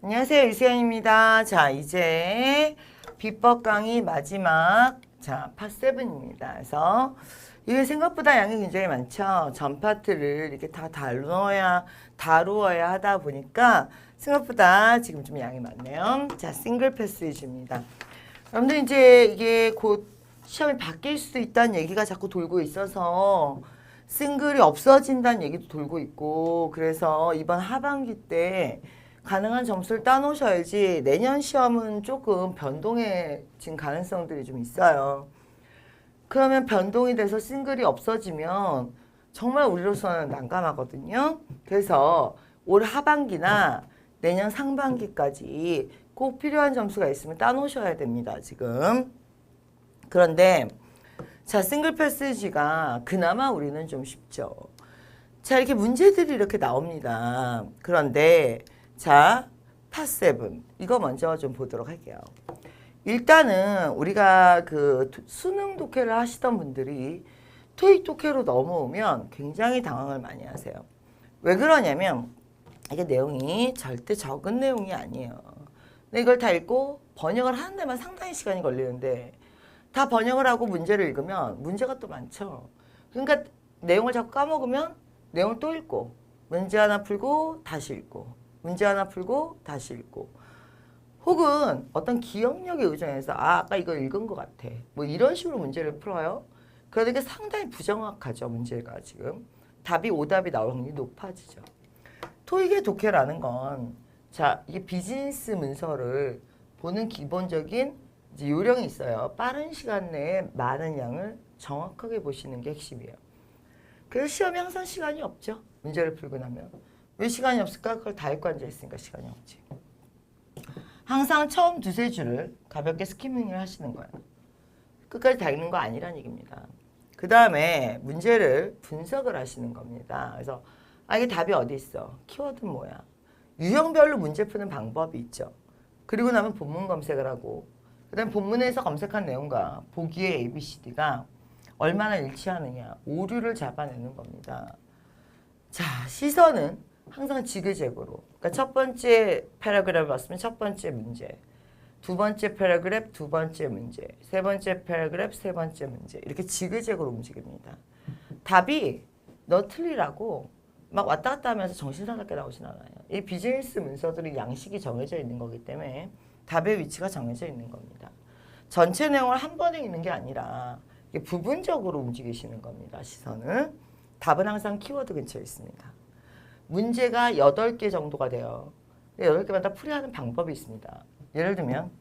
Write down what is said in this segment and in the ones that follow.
안녕하세요. 유수연입니다. 자, 이제 비법 강의 마지막 파7입니다. 그래서 이게 생각보다 양이 굉장히 많죠. 전 파트를 이렇게 다 다루어야 하다 보니까 생각보다 지금 좀 양이 많네요. 자, 싱글 패스지입니다. 여러분들 이제 이게 곧 시험이 바뀔 수도 있다는 얘기가 자꾸 돌고 있어서 싱글이 없어진다는 얘기도 돌고 있고, 그래서 이번 하반기 때 가능한 점수를 따놓으셔야지 내년 시험은 조금 변동해진 가능성들이 좀 있어요. 그러면 변동이 돼서 싱글이 없어지면 정말 우리로서는 난감하거든요. 그래서 올 하반기나 내년 상반기까지 꼭 필요한 점수가 있으면 따놓으셔야 됩니다, 지금. 그런데 자, 싱글 패스지가 그나마 우리는 좀 쉽죠. 자, 이렇게 문제들이 이렇게 나옵니다. 그런데 자, 파7 이거 먼저 좀 보도록 할게요. 일단은 우리가 그 수능 독해를 하시던 분들이 토익 독해로 넘어오면 굉장히 당황을 많이 하세요. 왜 그러냐면 이게 내용이 절대 적은 내용이 아니에요. 근데 이걸 다 읽고 번역을 하는 데만 상당히 시간이 걸리는데 다 번역을 하고 문제를 읽으면 문제가 또 많죠. 그러니까 내용을 자꾸 까먹으면 내용을 또 읽고 문제 하나 풀고 다시 읽고 문제 하나 풀고 다시 읽고 혹은 어떤 기억력에 의존해서 아까 이거 읽은 것 같아. 뭐 이런 식으로 문제를 풀어요. 그러니까 이게 상당히 부정확하죠. 문제가 지금. 답이 오답이 나올 확률이 높아지죠. 토익의 독해라는 건 자, 이게 비즈니스 문서를 보는 기본적인 이제 요령이 있어요. 빠른 시간 내에 많은 양을 정확하게 보시는 게 핵심이에요. 그래서 시험에 항상 시간이 없죠. 문제를 풀고 나면. 왜 시간이 없을까? 그걸 다 읽고 앉아있으니까 시간이 없지. 항상 처음 두세 줄을 가볍게 스키밍을 하시는 거예요. 끝까지 다 읽는 거 아니란 얘기입니다. 그 다음에 문제를 분석을 하시는 겁니다. 그래서 이게 답이 어디 있어? 키워드는 뭐야? 유형별로 문제 푸는 방법이 있죠. 그리고 나면 본문 검색을 하고 그 다음에 본문에서 검색한 내용과 보기의 ABCD가 얼마나 일치하느냐 오류를 잡아내는 겁니다. 자, 시선은 항상 지그재그로. 그러니까 첫 번째 패러그래프 봤으면 첫 번째 문제, 두 번째 패러그래프 두 번째 문제, 세 번째 패러그래프 세 번째 문제 이렇게 지그재그로 움직입니다. 답이 너 틀리라고 막 왔다 갔다 하면서 정신사납게 나오진 않아요. 이 비즈니스 문서들이 양식이 정해져 있는 거기 때문에 답의 위치가 정해져 있는 겁니다. 전체 내용을 한 번에 읽는 게 아니라 부분적으로 움직이시는 겁니다. 시선은. 답은 항상 키워드 근처에 있습니다. 문제가 8개 정도가 돼요. 8개마다 풀이하는 방법이 있습니다. 예를 들면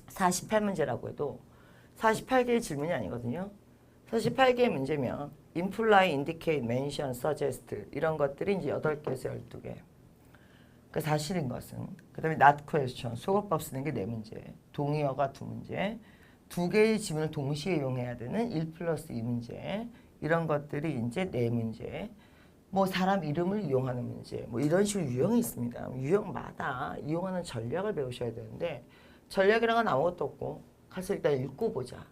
48문제라고 해도 48개의 질문이 아니거든요. 48개의 문제면 imply, indicate, mention, suggest 이런 것들이 이제 8개에서 12개. 그 사실인 것은 그 다음에 not question, 속어법 쓰는 게 4문제, 동의어가 2문제, 2개의 지문을 동시에 이용해야 되는 1+2문제 이런 것들이 이제 4문제. 뭐 사람 이름을 이용하는 문제 뭐 이런 식으로 유형이 있습니다. 유형마다 이용하는 전략을 배우셔야 되는데 전략이란 건 아무것도 없고 가서 일단 읽고 보자.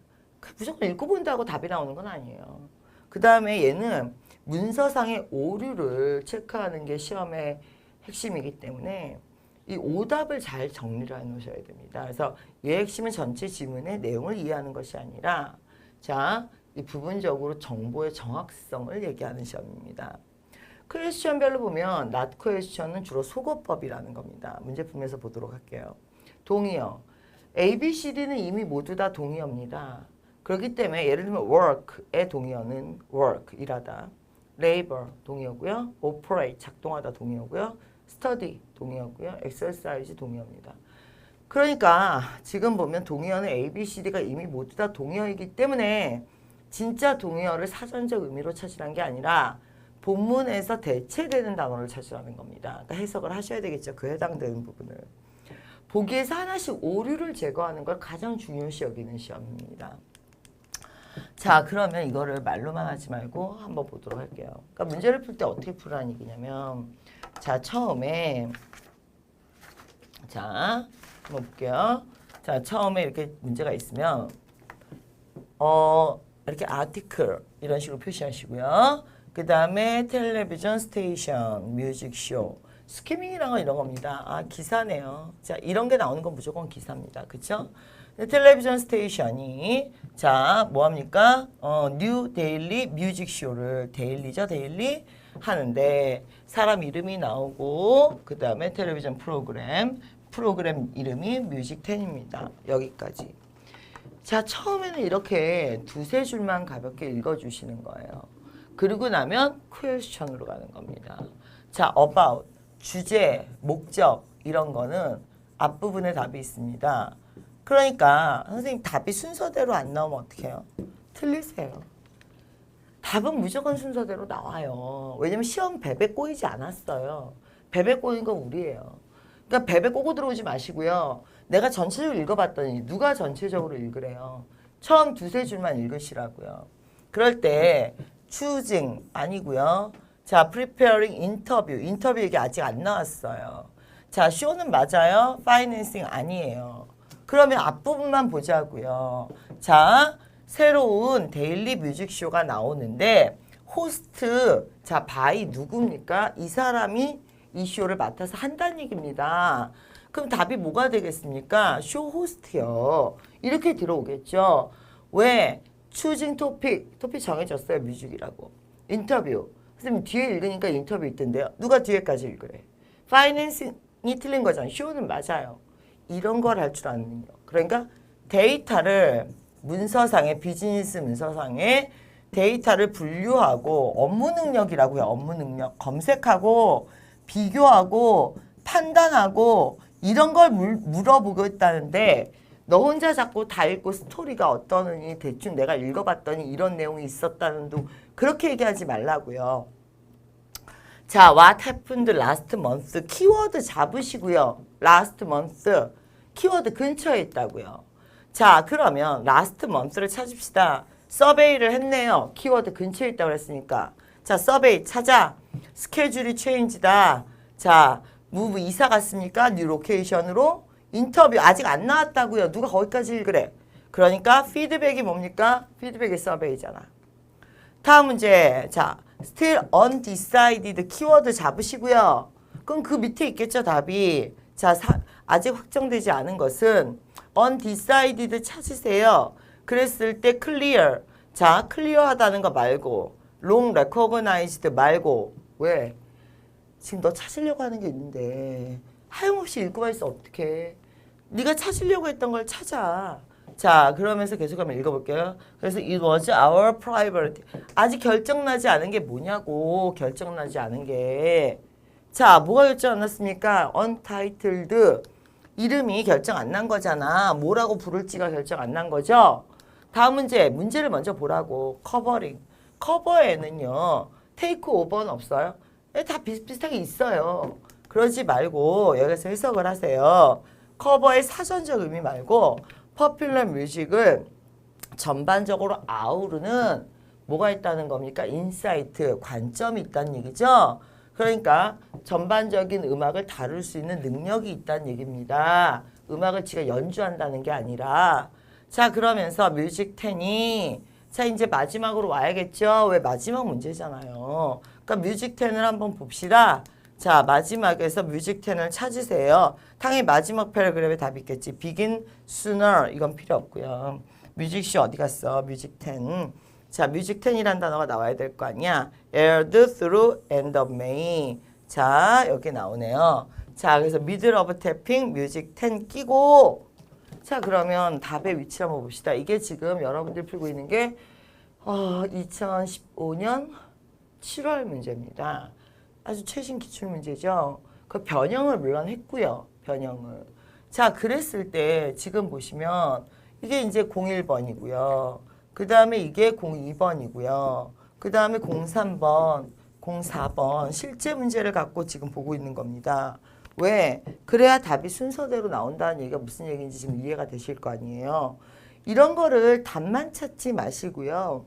무조건 읽고 본다고 답이 나오는 건 아니에요. 그 다음에 얘는 문서상의 오류를 체크하는 게 시험의 핵심이기 때문에 이 오답을 잘 정리를 해 놓으셔야 됩니다. 그래서 얘 핵심은 전체 지문의 내용을 이해하는 것이 아니라 자, 이 부분적으로 정보의 정확성을 얘기하는 시험입니다. 퀘스천별로 보면 not question은 주로 속어법이라는 겁니다. 문제품에서 보도록 할게요. 동의어. A, B, C, D는 이미 모두 다 동의어입니다. 그렇기 때문에 예를 들면 work의 동의어는 work, 일하다. labor, 동의어고요. operate, 작동하다 동의어고요. study, 동의어고요. exercise, 동의어입니다. 그러니까 지금 보면 동의어는 A, B, C, D가 이미 모두 다 동의어이기 때문에 진짜 동의어를 사전적 의미로 찾으라는 게 아니라 본문에서 대체되는 단어를 찾으라는 겁니다. 그러니까 해석을 하셔야 되겠죠. 그 해당되는 부분을. 보기에서 하나씩 오류를 제거하는 걸 가장 중요시 여기는 시험입니다. 자, 그러면 이거를 말로만 하지 말고 한번 보도록 할게요. 그러니까 문제를 풀 때 어떻게 풀라는 얘기냐면 자, 처음에 자, 한번 볼게요. 자, 처음에 이렇게 문제가 있으면 이렇게 article 이런 식으로 표시하시고요. 그 다음에 텔레비전 스테이션, 뮤직 쇼, 스키밍이란 건 이런 겁니다. 아, 기사네요. 자, 이런 게 나오는 건 무조건 기사입니다. 그쵸? 텔레비전 스테이션이 자, 뭐 합니까? 뉴 데일리 뮤직 쇼를 데일리죠, 데일리 하는데 사람 이름이 나오고 그 다음에 텔레비전 프로그램 이름이 뮤직 10입니다. 여기까지. 자, 처음에는 이렇게 두세 줄만 가볍게 읽어주시는 거예요. 그리고 나면 퀘스천으로 가는 겁니다. 자, about, 주제, 목적 이런 거는 앞부분에 답이 있습니다. 그러니까 선생님 답이 순서대로 안 나오면 어떡해요? 틀리세요. 답은 무조건 순서대로 나와요. 왜냐면 시험 베베 꼬이지 않았어요. 베베 꼬인 건 우리예요. 그러니까 베베 꼬고 들어오지 마시고요. 내가 전체적으로 읽어봤더니 누가 전체적으로 읽으래요. 처음 두세 줄만 읽으시라고요. 그럴 때 choosing 아니고요. 자, preparing 인터뷰 얘기 아직 안 나왔어요. 자, show는 맞아요. financing 아니에요. 그러면 앞부분만 보자고요. 자, 새로운 데일리 뮤직쇼가 나오는데 호스트, 자, 바이 누굽니까? 이 사람이 이 쇼를 맡아서 한다는 얘기입니다. 그럼 답이 뭐가 되겠습니까? 쇼 호스트요. 이렇게 들어오겠죠. 왜? choosing 토픽 정해졌어요. 뮤직이라고. 인터뷰. 선생님 뒤에 읽으니까 인터뷰 있던데요. 누가 뒤에까지 읽으래? 파이낸싱이 틀린 거잖아요. 쇼는 맞아요. 이런 걸 할 줄 아는 능력. 그러니까 데이터를 문서상에 비즈니스 문서상에 데이터를 분류하고 업무 능력이라고 해요. 업무 능력. 검색하고 비교하고 판단하고 이런 걸 물어보고 있다는데 너 혼자 자꾸 다 읽고 스토리가 어떠느니 대충 내가 읽어봤더니 이런 내용이 있었다는 둥 그렇게 얘기하지 말라고요. 자, what happened last month 키워드 잡으시고요. last month 키워드 근처에 있다고요. 자, 그러면 last month를 찾읍시다. 서베이를 했네요. 키워드 근처에 있다고 그랬으니까. 자, 서베이 찾아. 스케줄이 체인지다. 자, 무브 이사 갔습니까? 뉴 로케이션으로. 인터뷰 아직 안 나왔다고요. 누가 거기까지 읽으래. 그러니까 피드백이 뭡니까? 피드백이 서베이잖아. 다음 문제. 자, still undecided 키워드 잡으시고요. 그럼 그 밑에 있겠죠, 답이. 자, 아직 확정되지 않은 것은 undecided 찾으세요. 그랬을 때 clear. 자, 클리어하다는 거 말고 long recognized 말고 왜? 지금 너 찾으려고 하는 게 있는데 하염없이 읽고만 있어 어떡해. 네가 찾으려고 했던 걸 찾아. 자, 그러면서 계속 한번 읽어볼게요. 그래서 it was our priority. 아직 결정나지 않은 게 뭐냐고. 결정나지 않은 게. 자, 뭐가 결정 안 났습니까? untitled. 이름이 결정 안 난 거잖아. 뭐라고 부를지가 결정 안 난 거죠. 다음 문제. 문제를 먼저 보라고. 커버링. 커버에는요. 테이크 오버는 없어요. 다 비슷비슷하게 있어요. 그러지 말고 여기서 해석을 하세요. 커버의 사전적 의미 말고 퍼퓰러 뮤직을 전반적으로 아우르는 뭐가 있다는 겁니까? 인사이트, 관점이 있다는 얘기죠. 그러니까 전반적인 음악을 다룰 수 있는 능력이 있다는 얘기입니다. 음악을 지가 연주한다는 게 아니라. 자, 그러면서 뮤직 10이 자, 이제 마지막으로 와야겠죠. 왜 마지막 문제잖아요. 그러니까 뮤직 10을 한번 봅시다. 자, 마지막에서 뮤직 10을 찾으세요. 당연히 마지막 패러그래프에 답이 있겠지. begin sooner 이건 필요 없고요. 뮤직쇼 어디 갔어? 뮤직 10. 자, 뮤직 10이란 단어가 나와야 될 거 아니야. aired through end of May. 자, 여기 나오네요. 자, 그래서 middle of tapping 뮤직 10 끼고 자, 그러면 답의 위치를 한번 봅시다. 이게 지금 여러분들이 풀고 있는 게 2015년 7월 문제입니다. 아주 최신 기출 문제죠. 그 변형을 물론 했고요. 변형을. 자, 그랬을 때 지금 보시면 이게 이제 01번이고요. 그 다음에 이게 02번이고요. 그 다음에 03번, 04번 실제 문제를 갖고 지금 보고 있는 겁니다. 왜? 그래야 답이 순서대로 나온다는 얘기가 무슨 얘기인지 지금 이해가 되실 거 아니에요. 이런 거를 답만 찾지 마시고요.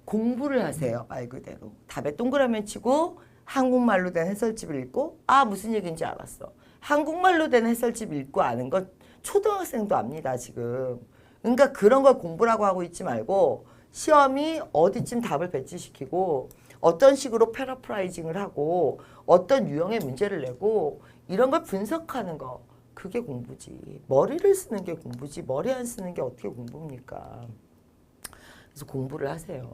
공부를 하세요. 말 그대로. 답에 동그라미 치고 한국말로 된 해설집을 읽고 무슨 얘기인지 알았어. 한국말로 된 해설집 읽고 아는 거 초등학생도 압니다. 지금. 그러니까 그런 걸 공부라고 하고 있지 말고 시험이 어디쯤 답을 배치시키고 어떤 식으로 패러프라이징을 하고 어떤 유형의 문제를 내고 이런 걸 분석하는 거 그게 공부지. 머리를 쓰는 게 공부지. 머리 안 쓰는 게 어떻게 공부입니까? 그래서 공부를 하세요.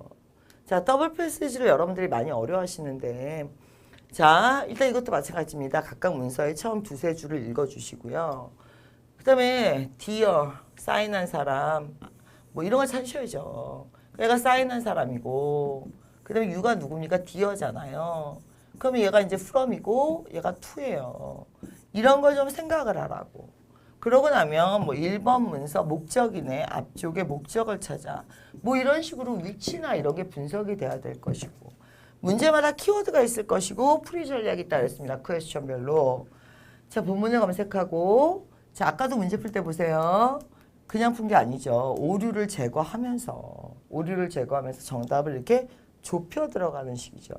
자, 더블 패시지를 여러분들이 많이 어려워하시는데 자, 일단 이것도 마찬가지입니다. 각각 문서의 처음 두세 줄을 읽어주시고요. 그 다음에 dear, 사인한 사람 뭐 이런 걸 찾으셔야죠. 얘가 사인한 사람이고 그 다음에 you가 누굽니까? dear잖아요. 그러면 얘가 이제 from이고 얘가 to예요. 이런 걸 좀 생각을 하라고. 그러고 나면 뭐 1번 문서 목적이네. 앞쪽에 목적을 찾아. 뭐 이런 식으로 위치나 이런 게 분석이 돼야 될 것이고 문제마다 키워드가 있을 것이고 풀이 전략이 있다 그랬습니다. 퀘스천별로. 자, 본문을 검색하고 자, 아까도 문제 풀 때 보세요. 그냥 푼 게 아니죠. 오류를 제거하면서 정답을 이렇게 좁혀 들어가는 식이죠.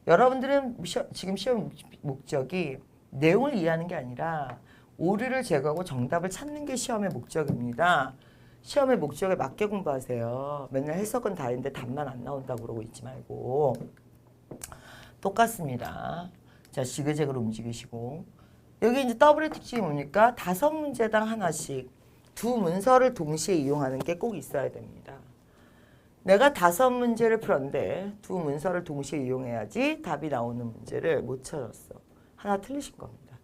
여러분들은 지금 시험 목적이 내용을 이해하는 게 아니라 오류를 제거하고 정답을 찾는 게 시험의 목적입니다. 시험의 목적에 맞게 공부하세요. 맨날 해석은 다 했는데 답만 안 나온다고 그러고 있지 말고. 똑같습니다. 자, 지그재그로 움직이시고. 여기 이제 더블의 특징이 뭡니까? 5문제당 하나씩 두 문서를 동시에 이용하는 게 꼭 있어야 됩니다. 내가 5문제를 풀었는데 두 문서를 동시에 이용해야지 답이 나오는 문제를 못 찾았어. 하나 틀리신 겁니다.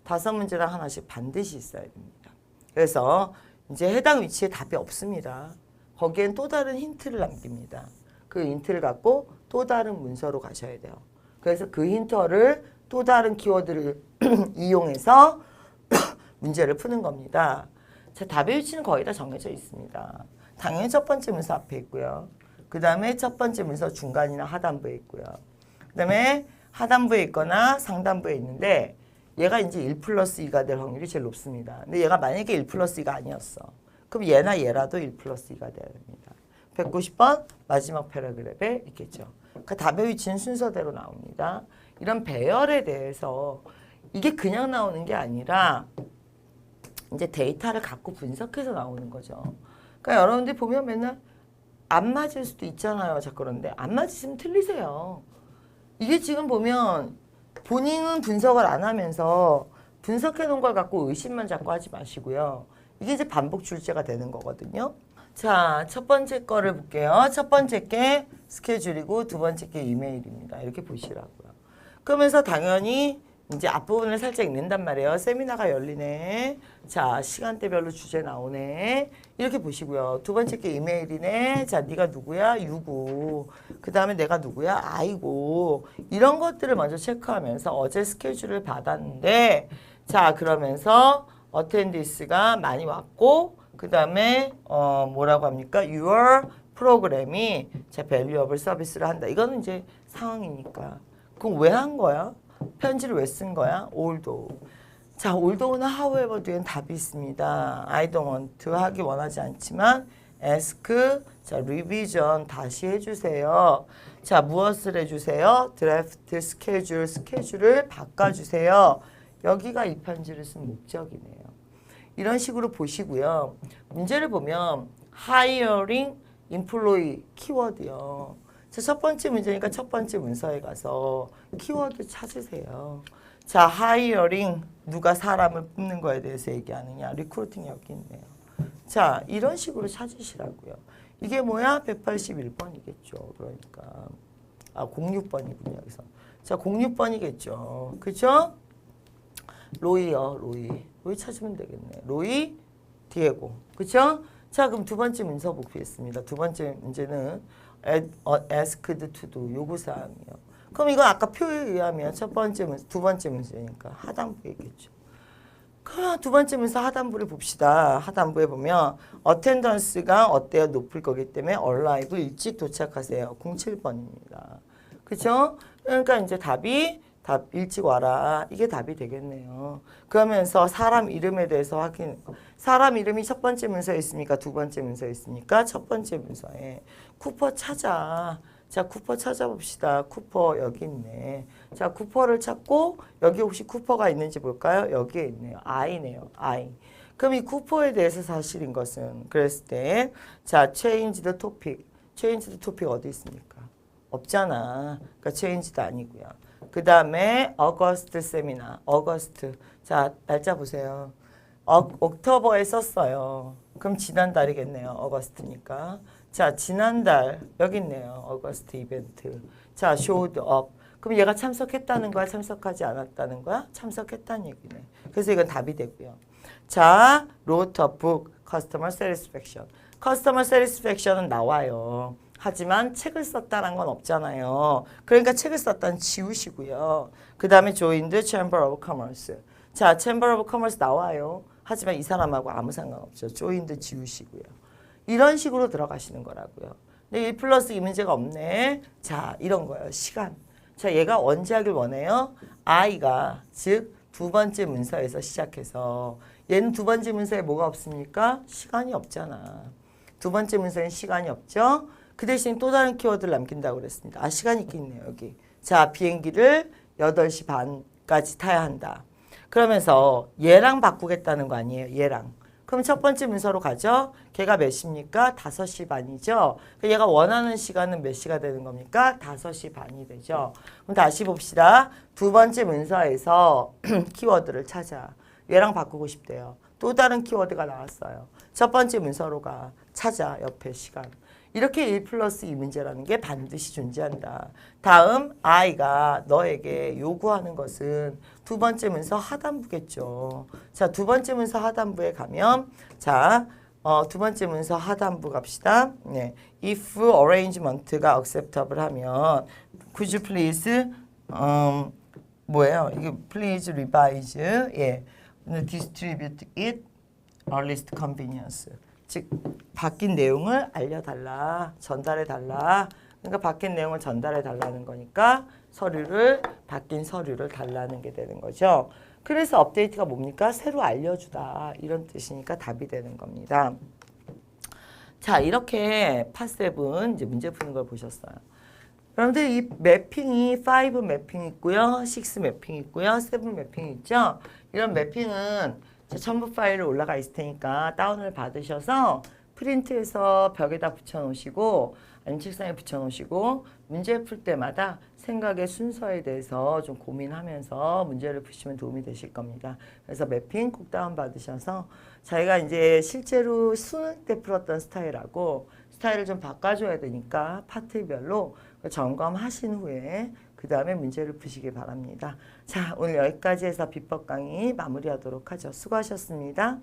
5문제당 하나씩 반드시 있어야 됩니다. 그래서 이제 해당 위치에 답이 없습니다. 거기엔 또 다른 힌트를 남깁니다. 그 힌트를 갖고 또 다른 문서로 가셔야 돼요. 그래서 그 힌트를 또 다른 키워드를 이용해서 문제를 푸는 겁니다. 자, 답의 위치는 거의 다 정해져 있습니다. 당연히 첫 번째 문서 앞에 있고요. 그 다음에 첫 번째 문서 중간이나 하단부에 있고요. 그 다음에 하단부에 있거나 상단부에 있는데 얘가 이제 1 플러스 2가 될 확률이 제일 높습니다. 근데 얘가 만약에 1 플러스 2가 아니었어. 그럼 얘나 얘라도 1 플러스 2가 돼야 됩니다. 190번 마지막 패러그랩에 있겠죠. 그 답의 위치는 순서대로 나옵니다. 이런 배열에 대해서 이게 그냥 나오는 게 아니라 이제 데이터를 갖고 분석해서 나오는 거죠. 그러니까 여러분들이 보면 맨날 안 맞을 수도 있잖아요. 자, 그런데 안 맞으시면 틀리세요. 이게 지금 보면 본인은 분석을 안 하면서 분석해 놓은 걸 갖고 의심만 자꾸 하지 마시고요. 이게 이제 반복 출제가 되는 거거든요. 자, 첫 번째 거를 볼게요. 첫 번째 게 스케줄이고 두 번째 게 이메일입니다. 이렇게 보시라고요. 그러면서 당연히 이제 앞부분을 살짝 읽는단 말이에요. 세미나가 열리네. 자, 시간대별로 주제 나오네. 이렇게 보시고요. 두 번째 게 이메일이네. 자, 네가 누구야? 유구. 그 다음에 내가 누구야? 아이고. 이런 것들을 먼저 체크하면서 어제 스케줄을 받았는데 자, 그러면서 어텐디스가 많이 왔고 그 다음에 뭐라고 합니까? Your 프로그램이 자, valuable 서비스를 한다. 이거는 이제 상황이니까. 그럼 왜 한 거야? 편지를 왜 쓴 거야? although. 자, although나 however 뒤엔 답이 있습니다. I don't want to 하기 원하지 않지만 ask, 자, revision 다시 해주세요. 자, 무엇을 해주세요? draft, schedule, 스케줄을 바꿔주세요. 여기가 이 편지를 쓴 목적이네요. 이런 식으로 보시고요. 문제를 보면 hiring, employee 키워드요. 자, 첫 번째 문제니까 첫 번째 문서에 가서 키워드 찾으세요. 자, hiring, 누가 사람을 뽑는 거에 대해서 얘기하느냐. recruiting 여기 있네요. 자, 이런 식으로 찾으시라고요. 이게 뭐야? 181번이겠죠. 그러니까. 아, 06번이군요, 여기서. 자, 06번이겠죠. 그죠? 로이요, 로이. 로이 찾으면 되겠네. 로이, 디에고. 그죠? 자, 그럼 두 번째 문서 보겠습니다. 두 번째 문제는 asked to do 요구사항이요. 그럼 이거 아까 표에 의하면 첫 번째 문서, 두 번째 문서니까 하단부에 있겠죠. 그럼 두 번째 문서 하단부를 봅시다. 하단부에 보면 attendance가 어때요? 높을 거기 때문에 arrive 일찍 도착하세요. 07번입니다. 그죠? 그러니까 이제 답 일찍 와라. 이게 답이 되겠네요. 그러면서 사람 이름에 대해서 확인. 사람 이름이 첫 번째 문서에 있습니까? 두 번째 문서에 있습니까? 첫 번째 문서에. 쿠퍼 찾아. 자, 쿠퍼 찾아봅시다. 쿠퍼 여기 있네. 자, 쿠퍼를 찾고 여기 혹시 쿠퍼가 있는지 볼까요? 여기에 있네요. I네요. I. 그럼 이 쿠퍼에 대해서 사실인 것은 그랬을 때 자, change the topic. change the topic 어디 있습니까? 없잖아. 그러니까 change도 아니고요. 그 다음에 어거스트 세미나. 어거스트. 자, 날짜 보세요. 옥토버에 썼어요. 그럼 지난달이겠네요. 어거스트니까. 자, 지난달 여기 있네요. 어거스트 이벤트. 자, showed up. 그럼 얘가 참석했다는 거야? 참석하지 않았다는 거야? 참석했다는 얘기네. 그래서 이건 답이 되고요. 자, wrote a book, customer satisfaction. customer satisfaction은 나와요. 하지만 책을 썼다는 건 없잖아요. 그러니까 책을 썼다는 지우시고요. 그 다음에 joined Chamber of Commerce. 자, Chamber of Commerce 나와요. 하지만 이 사람하고 아무 상관없죠. joined 지우시고요. 이런 식으로 들어가시는 거라고요. 근데 1 플러스 2 문제가 없네. 자, 이런 거예요. 시간. 자, 얘가 언제 하길 원해요? I가 즉 두 번째 문서에서 시작해서 얘는 두 번째 문서에 뭐가 없습니까? 시간이 없잖아. 두 번째 문서엔 시간이 없죠? 그 대신 또 다른 키워드를 남긴다고 그랬습니다. 아, 시간이 있겠네요, 여기. 자, 비행기를 8시 반까지 타야 한다. 그러면서 얘랑 바꾸겠다는 거 아니에요, 얘랑. 그럼 첫 번째 문서로 가죠. 걔가 몇 시입니까? 5시 반이죠. 얘가 원하는 시간은 몇 시가 되는 겁니까? 5시 반이 되죠. 그럼 다시 봅시다. 두 번째 문서에서 키워드를 찾아. 얘랑 바꾸고 싶대요. 또 다른 키워드가 나왔어요. 첫 번째 문서로 가. 찾아, 옆에 시간. 이렇게 1 플러스 2 문제라는 게 반드시 존재한다. 다음 I가 너에게 요구하는 것은 두 번째 문서 하단부겠죠. 자, 두 번째 문서 하단부에 가면 자, 두 번째 문서 하단부 갑시다. 네. If arrangement가 acceptable 하면 could you please 뭐예요? 이게 please revise 예. distribute it earliest convenience. 즉 바뀐 내용을 알려달라, 전달해달라. 그러니까 바뀐 내용을 전달해달라는 거니까 바뀐 서류를 달라는 게 되는 거죠. 그래서 업데이트가 뭡니까? 새로 알려주다 이런 뜻이니까 답이 되는 겁니다. 자, 이렇게 파7 이제 문제 푸는 걸 보셨어요. 여러분들 이 매핑이 5 매핑 있고요, 6 매핑 있고요, 7 매핑 있죠. 이런 매핑은 첨부 파일을 올라가 있을 테니까 다운을 받으셔서 프린트해서 벽에다 붙여놓으시고 아니면 책상에 붙여놓으시고 문제 풀 때마다 생각의 순서에 대해서 좀 고민하면서 문제를 푸시면 도움이 되실 겁니다. 그래서 매핑 꼭 다운 받으셔서 저희가 이제 실제로 수능 때 풀었던 스타일하고 스타일을 좀 바꿔줘야 되니까 파트별로 점검하신 후에 그 다음에 문제를 푸시기 바랍니다. 자, 오늘 여기까지 해서 비법 강의 마무리하도록 하죠. 수고하셨습니다.